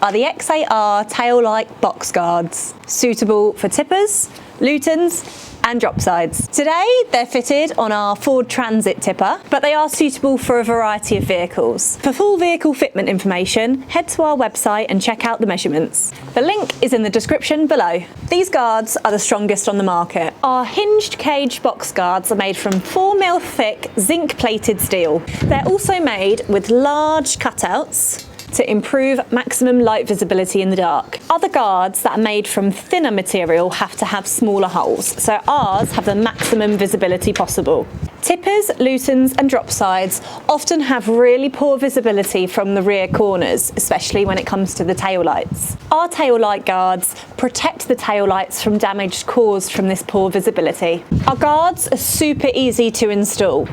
are the X8R tail-light box guards, suitable for tippers, Lutons and Dropsides. Today they're fitted on our Ford Transit tipper, but they are suitable for a variety of vehicles. For full vehicle fitment information, head to our website and check out the measurements. The link is in the description below. These guards are the strongest on the market. Our hinged cage box guards are made from 4mm thick zinc-plated steel. They're also made with large cutouts to improve maximum light visibility in the dark. Other guards that are made from thinner material have to have smaller holes, so ours have the maximum visibility possible. Tippers, Lutons and Dropsides often have really poor visibility from the rear corners, especially when it comes to the taillights. Our taillight guards protect the taillights from damage caused from this poor visibility. Our guards are super easy to install.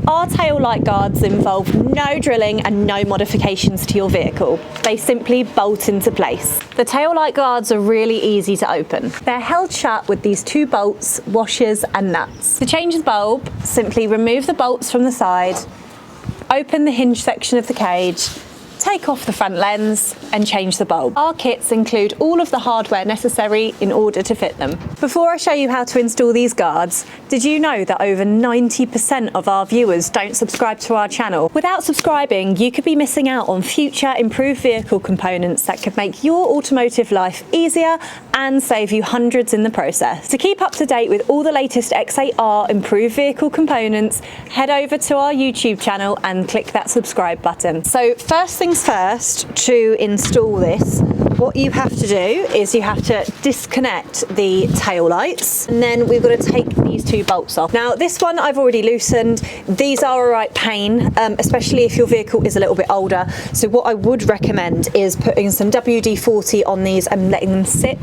Our tail-light guards involve no drilling and no modifications to your vehicle. They simply bolt into place. The tail-light guards are really easy to open. They're held shut with these 2 bolts, washers and nuts. To change the bulb, simply remove the bolts from the side, open the hinge section of the cage, take off the front lens and change the bulb. Our kits include all of the hardware necessary in order to fit them. Before I show you how to install these guards, did you know that over 90% of our viewers don't subscribe to our channel? Without subscribing, you could be missing out on future improved vehicle components that could make your automotive life easier and save you hundreds in the process. To keep up to date with all the latest X8R improved vehicle components, head over to our YouTube channel and click that subscribe button. So first things first, to install this, what you have to do is you have to disconnect the tail lights, and then we've got to take these 2 bolts off. Now this one I've already loosened. These are a right pain, especially if your vehicle is a little bit older. So what I would recommend is putting some WD-40 on these and letting them sit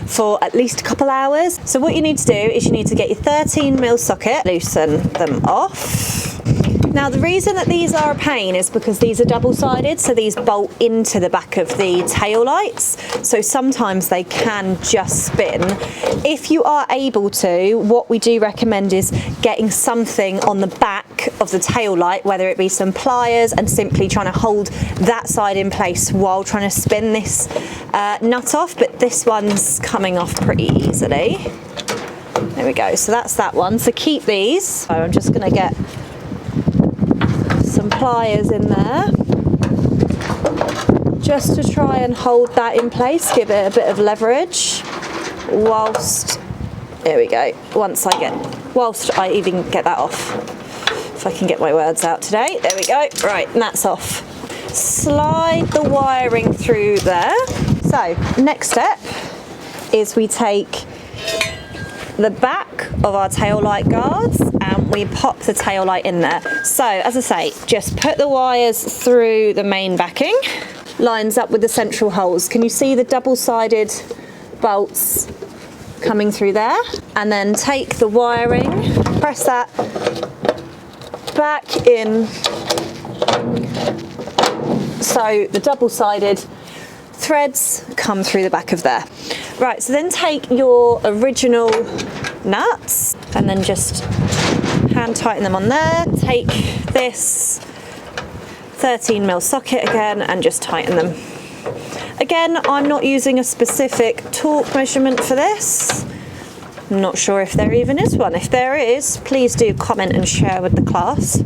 for at least a couple hours. So what you need to do is you need to get your 13mm socket, loosen them off. Now the reason that these are a pain is because these are double-sided, so these bolt into the back of the tail lights, so sometimes they can just spin. If you are able to, what we do recommend is getting something on the back of the tail light, whether it be some pliers, and simply trying to hold that side in place while trying to spin this nut off, but this one's coming off pretty easily. There we go, so that's that one. So keep these. So I'm just going to get some pliers in there just to try and hold that in place, give it a bit of leverage whilst, there we go, whilst I even get that off, if I can get my words out today. There we go, right, and that's off. Slide the wiring through there. So next step is we take the back of our tail light guards and we pop the tail light in there. So as I say, just put the wires through the main backing, lines up with the central holes. Can you see the double-sided bolts coming through there? And then take the wiring, press that back in, so the double-sided threads come through the back of there. Right, so then take your original nuts and then just hand tighten them on there. Take this 13mm socket again and just tighten them. Again, I'm not using a specific torque measurement for this. I'm not sure if there even is one. If there is, please do comment and share with the class.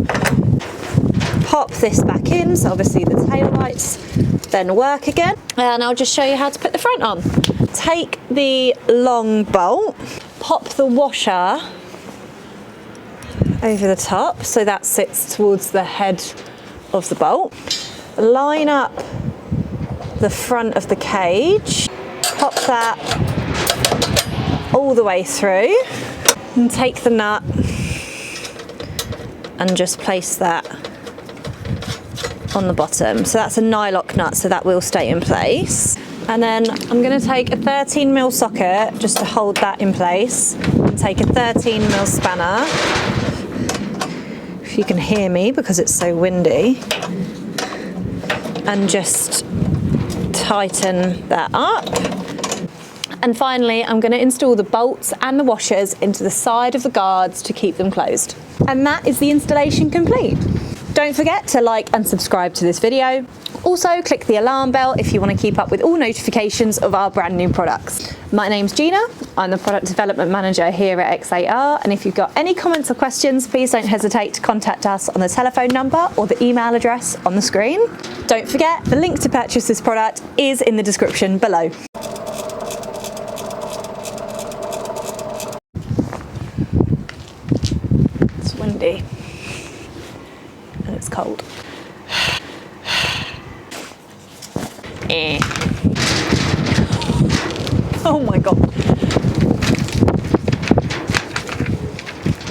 Pop this back in, so obviously the tail lights then work again. And I'll just show you how to put the front on. Take the long bolt, pop the washer over the top so that sits towards the head of the bolt. Line up the front of the cage, pop that all the way through, and take the nut and just place that on the bottom. So that's a nylock nut, so that will stay in place. And then I'm going to take a 13mm socket just to hold that in place, and take a 13mm spanner, if you can hear me because it's so windy, and just tighten that up. And finally, I'm going to install the bolts and the washers into the side of the guards to keep them closed. And that is the installation complete. Don't forget to like and subscribe to this video. Also, click the alarm bell if you want to keep up with all notifications of our brand new products. My name's Gina, I'm the Product Development Manager here at X8R, and if you've got any comments or questions, please don't hesitate to contact us on the telephone number or the email address on the screen. Don't forget, the link to purchase this product is in the description below. It's windy and it's cold. Oh my god.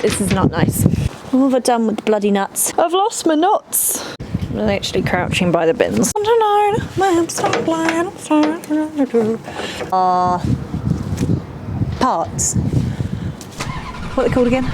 This is not nice. What have I done with the bloody nuts? I've lost my nuts. I'm literally crouching by the bins. Parts. What are they called again?